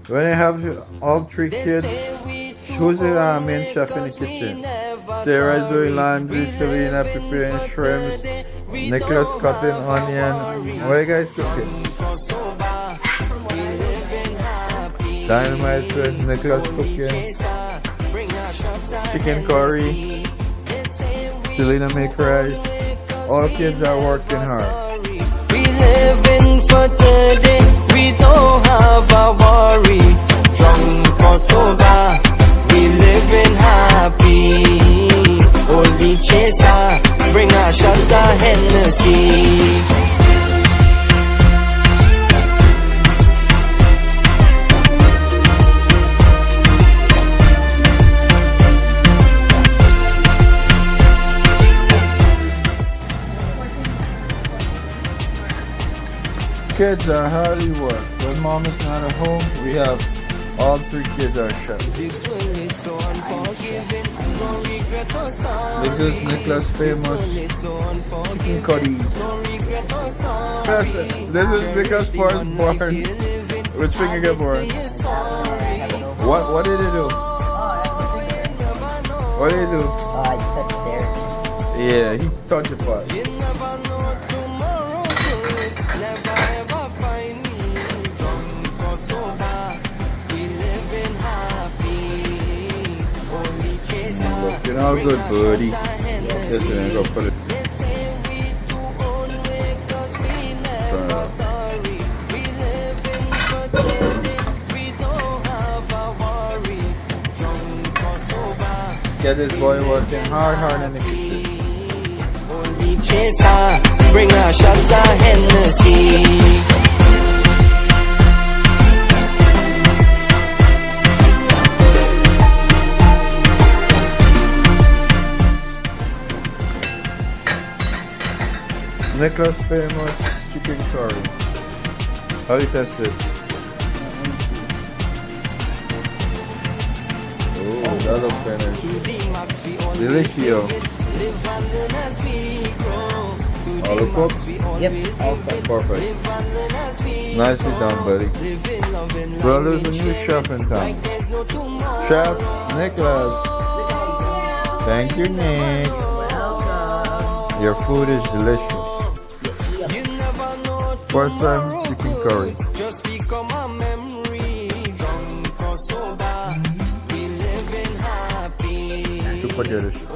When you have all three kids, who's the main chef in the kitchen? Sarah is doing laundry, Selena preparing shrimps, Nickolas cutting onion. What are you guys cooking? Dynamite with Nickolas cooking. Chicken curry. Selena make rice. All kids are working hard. We living for today. We don't have a worry. Drunk or sober, we living happy. Only chaser, bring a shot of Hennessy. Kids are hard at work. When mom is not at home, we have all three kids are chefs. This is Nickolas' famous chicken curry. This is Nickolas' first born. Which finger get born? What did he do? What did he do? I touched there. Yeah, he touched the pot. Looking all good, buddy. Yes, man, go put it. Get this boy working hard in the kitchen. Bring a shot of Hennessy. Nickolas' famous chicken curry. How do you test it? Oh, that looks finished. Delicioso. All cooked? Yep, all cooked. Perfect. Nicely done, buddy. Well, there's a new chef in town. Chef Nickolas. Thank you, Nick. Your food is delicious. First time chicken curry. Just become a memory. Drunk or sober, we living happy. Super delicious.